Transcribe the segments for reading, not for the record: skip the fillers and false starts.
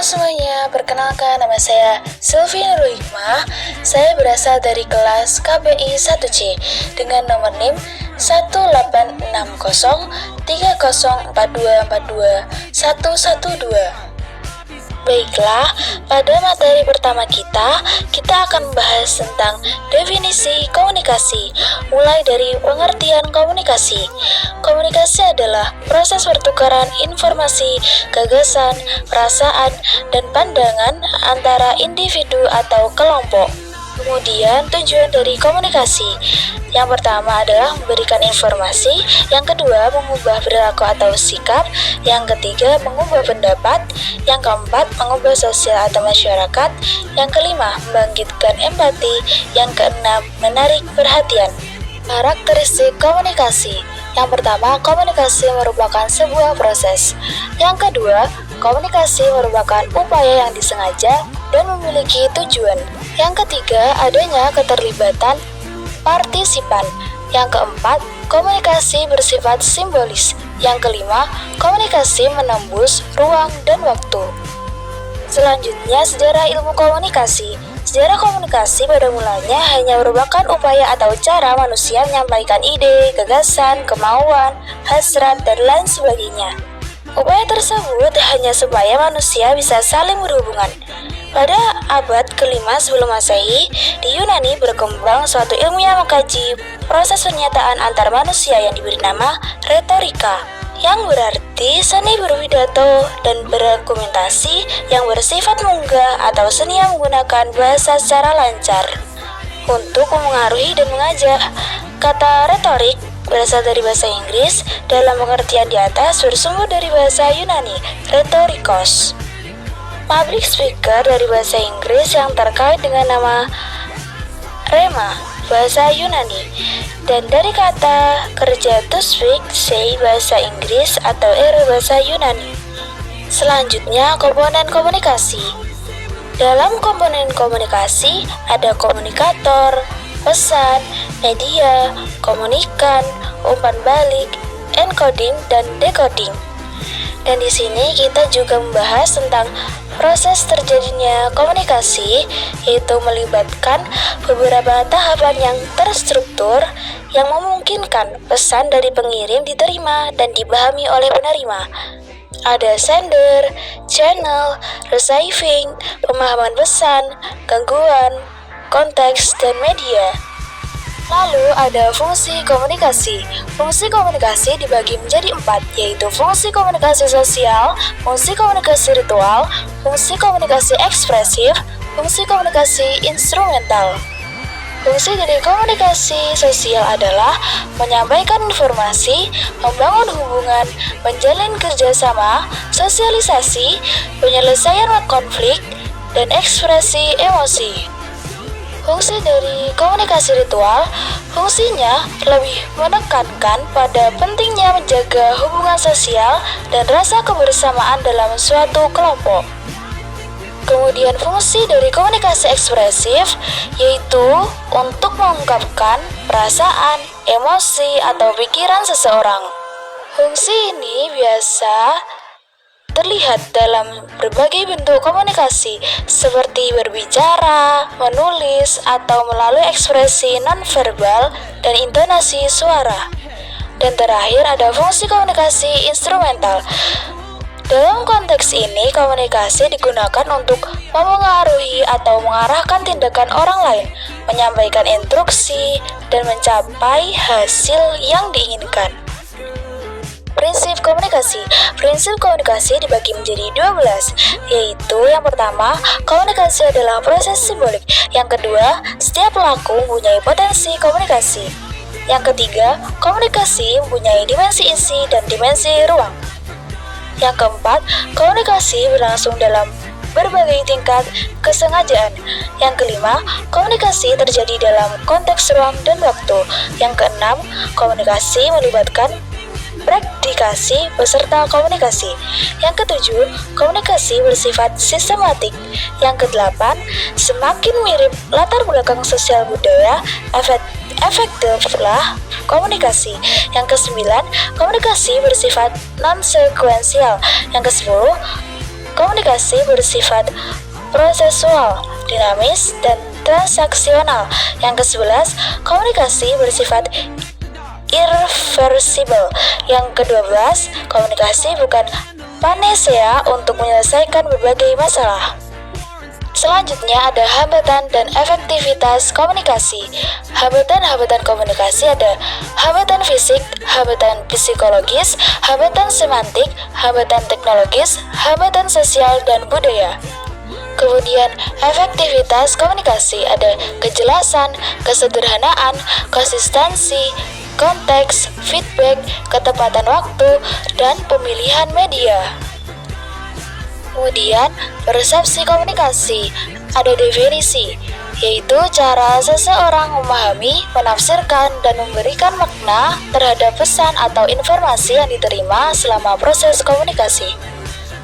semuanya, perkenalkan nama saya Sylvie Nurul Hikmah. Saya berasal dari kelas KBI 1C dengan nomor NIM 1860304242112. Baiklah, pada materi pertama kita akan membahas tentang definisi komunikasi, mulai dari pengertian komunikasi. Komunikasi adalah proses pertukaran informasi, gagasan, perasaan, dan pandangan antara individu atau kelompok. Kemudian tujuan dari komunikasi. Yang pertama adalah memberikan informasi, yang kedua mengubah perilaku atau sikap, yang ketiga mengubah pendapat, yang keempat mengubah sosial atau masyarakat, yang kelima membangkitkan empati, yang keenam menarik perhatian. Karakteristik komunikasi. Yang pertama, komunikasi merupakan sebuah proses. Yang kedua, komunikasi merupakan upaya yang disengaja dan memiliki tujuan. Yang ketiga, adanya keterlibatan partisipan. Yang keempat, komunikasi bersifat simbolis. Yang kelima, komunikasi menembus ruang dan waktu. Selanjutnya, sejarah ilmu komunikasi. Sejarah komunikasi pada mulanya hanya merupakan upaya atau cara manusia menyampaikan ide, gagasan, kemauan, hasrat, dan lain sebagainya. Upaya tersebut hanya supaya manusia bisa saling berhubungan. Pada abad ke-5 sebelum Masehi, di Yunani berkembang suatu ilmu yang mengkaji proses pernyataan antar manusia yang diberi nama retorika, yang berarti seni berpidato dan berargumentasi yang bersifat munggah atau seni yang menggunakan bahasa secara lancar untuk memengaruhi dan mengajak. Kata retorik berasal dari bahasa Inggris, dalam pengertian di atas bersumber dari bahasa Yunani, retorikos. Public speaker dari bahasa Inggris yang terkait dengan nama rema, bahasa Yunani, dan dari kata kerja to speak, say, bahasa Inggris atau bahasa Yunani. Selanjutnya, komponen komunikasi. Dalam komponen komunikasi ada komunikator, pesan, media, komunikan, umpan balik, encoding, dan decoding. Dan di sini kita juga membahas tentang proses terjadinya komunikasi, yaitu melibatkan beberapa tahapan yang terstruktur yang memungkinkan pesan dari pengirim diterima dan dipahami oleh penerima. Ada sender, channel, receiving, pemahaman pesan, gangguan, konteks, dan media. Lalu ada fungsi komunikasi. Fungsi komunikasi dibagi menjadi 4, yaitu fungsi komunikasi sosial, fungsi komunikasi ritual, fungsi komunikasi ekspresif, fungsi komunikasi instrumental. Fungsi dari komunikasi sosial adalah menyampaikan informasi, membangun hubungan, menjalin kerjasama, sosialisasi, penyelesaian konflik, dan ekspresi emosi. Fungsi dari komunikasi ritual, fungsinya lebih menekankan pada pentingnya menjaga hubungan sosial dan rasa kebersamaan dalam suatu kelompok. Kemudian fungsi dari komunikasi ekspresif, yaitu untuk mengungkapkan perasaan, emosi, atau pikiran seseorang. Fungsi ini biasa terlihat dalam berbagai bentuk komunikasi seperti berbicara, menulis, atau melalui ekspresi nonverbal dan intonasi suara. Dan terakhir ada fungsi komunikasi instrumental. Dalam konteks ini, komunikasi digunakan untuk memengaruhi atau mengarahkan tindakan orang lain, menyampaikan instruksi, dan mencapai hasil yang diinginkan. Prinsip komunikasi. Prinsip komunikasi dibagi menjadi 12, yaitu yang pertama, komunikasi adalah proses simbolik. Yang kedua, setiap pelaku mempunyai potensi komunikasi. Yang ketiga, komunikasi mempunyai dimensi isi dan dimensi ruang. Yang keempat, komunikasi berlangsung dalam berbagai tingkat kesengajaan. Yang kelima, komunikasi terjadi dalam konteks ruang dan waktu. Yang keenam, komunikasi melibatkan praktikasi beserta komunikasi. Yang ketujuh, komunikasi bersifat sistematik. Yang kedelapan, semakin mirip latar belakang sosial budaya, efektiflah komunikasi. Yang kesembilan, komunikasi bersifat non-sekuensial. Yang kesepuluh, komunikasi bersifat prosesual, dinamis, dan transaksional. Yang ke-11, komunikasi bersifat irreversible. Yang ke-12, komunikasi bukan panacea untuk menyelesaikan berbagai masalah. Selanjutnya ada hambatan dan efektivitas komunikasi. Hambatan-hambatan komunikasi ada hambatan fisik, hambatan psikologis, hambatan semantik, hambatan teknologis, hambatan sosial dan budaya. Kemudian efektivitas komunikasi ada kejelasan, kesederhanaan, konsistensi, konteks, feedback, ketepatan waktu, dan pemilihan media. Kemudian, persepsi komunikasi ada definisi, yaitu cara seseorang memahami, menafsirkan, dan memberikan makna terhadap pesan atau informasi yang diterima selama proses komunikasi.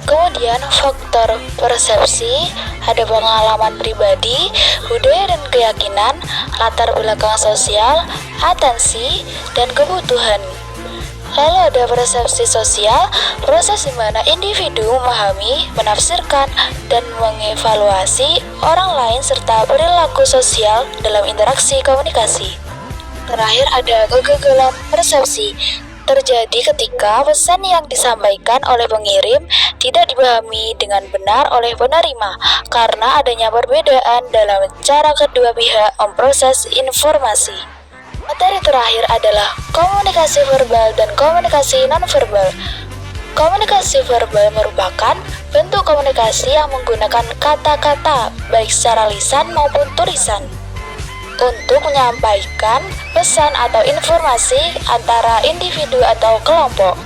Kemudian, faktor persepsi ada pengalaman pribadi, budaya dan keyakinan, latar belakang sosial, atensi, dan kebutuhan. Lalu ada persepsi sosial, proses di mana individu memahami, menafsirkan, dan mengevaluasi orang lain serta perilaku sosial dalam interaksi komunikasi. Terakhir ada kegagalan persepsi. Terjadi ketika pesan yang disampaikan oleh pengirim tidak dipahami dengan benar oleh penerima karena adanya perbedaan dalam cara kedua pihak memproses informasi. Materi terakhir adalah komunikasi verbal dan komunikasi nonverbal. Komunikasi verbal merupakan bentuk komunikasi yang menggunakan kata-kata, baik secara lisan maupun tulisan, untuk menyampaikan pesan atau informasi antara individu atau kelompok.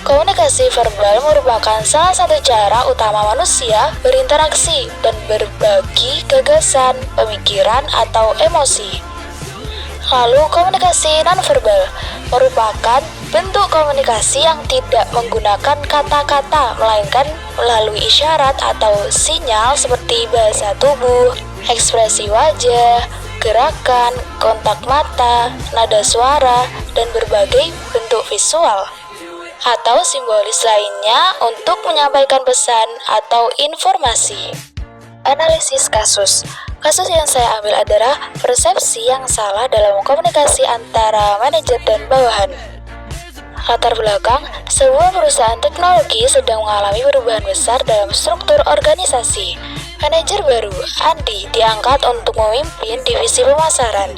Komunikasi verbal merupakan salah satu cara utama manusia berinteraksi dan berbagi gagasan, pemikiran, atau emosi. Lalu, komunikasi nonverbal merupakan bentuk komunikasi yang tidak menggunakan kata-kata, melainkan melalui isyarat atau sinyal seperti bahasa tubuh, ekspresi wajah, gerakan, kontak mata, nada suara, dan berbagai bentuk visual atau simbolis lainnya untuk menyampaikan pesan atau informasi. Analisis kasus. Kasus yang saya ambil adalah persepsi yang salah dalam komunikasi antara manajer dan bawahan. Latar belakang, sebuah perusahaan teknologi sedang mengalami perubahan besar dalam struktur organisasi. Manajer baru, Andi, diangkat untuk memimpin divisi pemasaran.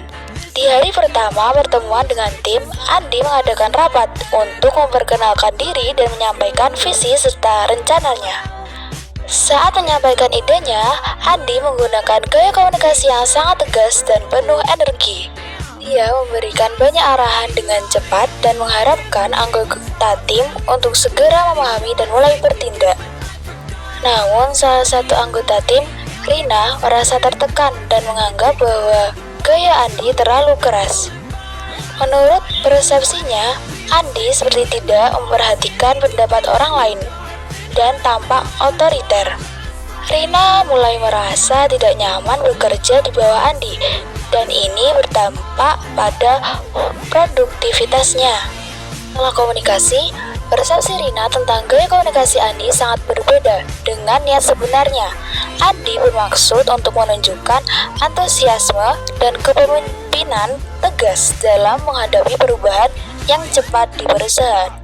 Di hari pertama pertemuan dengan tim, Andi mengadakan rapat untuk memperkenalkan diri dan menyampaikan visi serta rencananya. Saat menyampaikan idenya, Andi menggunakan gaya komunikasi yang sangat tegas dan penuh energi. Dia memberikan banyak arahan dengan cepat dan mengharapkan anggota tim untuk segera memahami dan mulai bertindak. Namun, salah satu anggota tim, Rina, merasa tertekan dan menganggap bahwa gaya Andi terlalu keras. Menurut persepsinya, Andi seperti tidak memperhatikan pendapat orang lain dan tampak otoriter. Rina mulai merasa tidak nyaman bekerja di bawah Andi, dan ini berdampak pada produktivitasnya. Setelah komunikasi, persepsi Rina tentang gaya komunikasi Andi sangat berbeda dengan niat sebenarnya. Andi bermaksud untuk menunjukkan antusiasme dan kepemimpinan tegas dalam menghadapi perubahan yang cepat di perusahaan.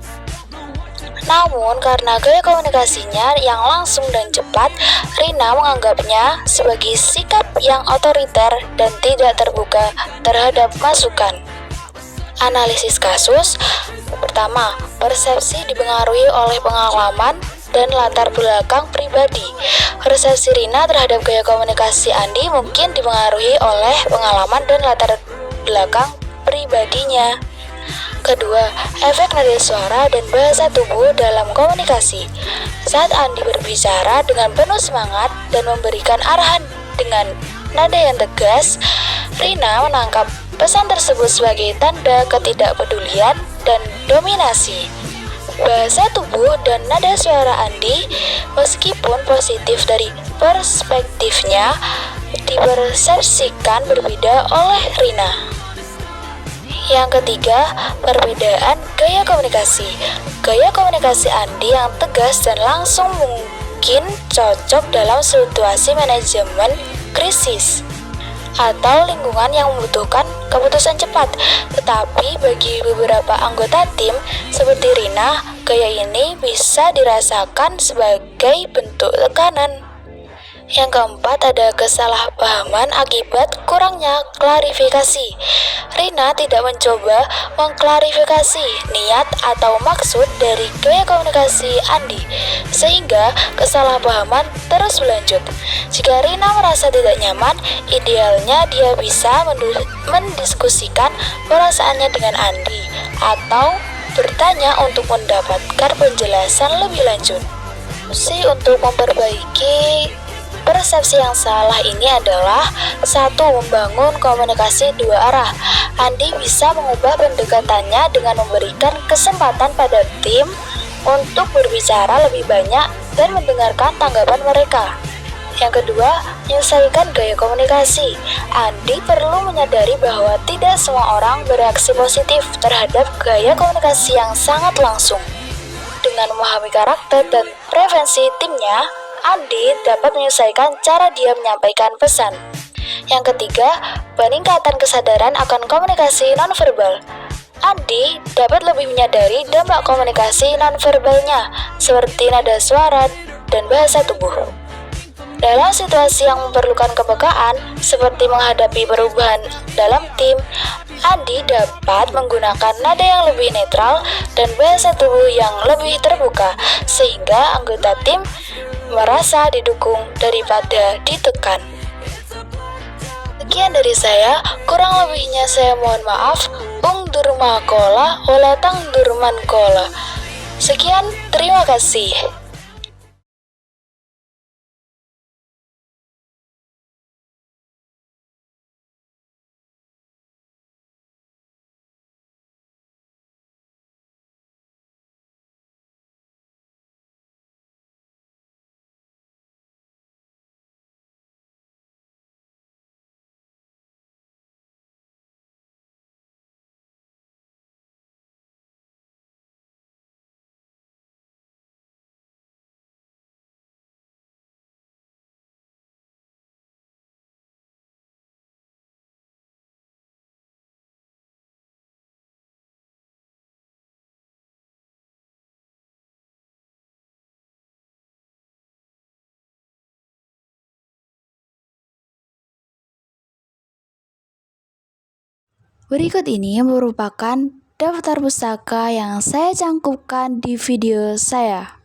Namun, karena gaya komunikasinya yang langsung dan cepat, Rina menganggapnya sebagai sikap yang otoriter dan tidak terbuka terhadap masukan. Analisis kasus. Pertama, persepsi dipengaruhi oleh pengalaman dan latar belakang pribadi. Persepsi Rina terhadap gaya komunikasi Andi mungkin dipengaruhi oleh pengalaman dan latar belakang pribadinya. Kedua, efek nada suara dan bahasa tubuh dalam komunikasi. Saat Andi berbicara dengan penuh semangat dan memberikan arahan dengan nada yang tegas, Rina menangkap pesan tersebut sebagai tanda ketidakpedulian dan dominasi. Bahasa tubuh dan nada suara Andi, meskipun positif dari perspektifnya, dipersepsikan berbeda oleh Rina. Yang ketiga, perbedaan gaya komunikasi. Gaya komunikasi Andi yang tegas dan langsung mungkin cocok dalam situasi manajemen krisis atau lingkungan yang membutuhkan keputusan cepat. Tetapi bagi beberapa anggota tim seperti Rina, gaya ini bisa dirasakan sebagai bentuk tekanan. Yang keempat, ada kesalahpahaman akibat kurangnya klarifikasi. Rina tidak mencoba mengklarifikasi niat atau maksud dari gaya komunikasi Andi, sehingga kesalahpahaman terus berlanjut. Jika Rina merasa tidak nyaman, idealnya dia bisa mendiskusikan perasaannya dengan Andi atau bertanya untuk mendapatkan penjelasan lebih lanjut. Untuk memperbaiki persepsi yang salah ini adalah: 1. Membangun komunikasi dua arah. Andi bisa mengubah pendekatannya dengan memberikan kesempatan pada tim untuk berbicara lebih banyak dan mendengarkan tanggapan mereka. Yang kedua, menyelesaikan gaya komunikasi. Andi perlu menyadari bahwa tidak semua orang bereaksi positif terhadap gaya komunikasi yang sangat langsung. Dengan memahami karakter dan preferensi timnya, Andi dapat menyelesaikan cara dia menyampaikan pesan. Yang ketiga, peningkatan kesadaran akan komunikasi nonverbal. Andi dapat lebih menyadari dampak komunikasi nonverbalnya, seperti nada suara dan bahasa tubuh. Dalam situasi yang memerlukan kepekaan, seperti menghadapi perubahan dalam tim, Andi dapat menggunakan nada yang lebih netral dan bahasa tubuh yang lebih terbuka, sehingga anggota tim merasa didukung daripada ditekan. Sekian dari saya, kurang lebihnya saya mohon maaf. Ung durmakola, walatang durmankola. Sekian, terima kasih. Berikut ini merupakan daftar pustaka yang saya cangkupkan di video saya.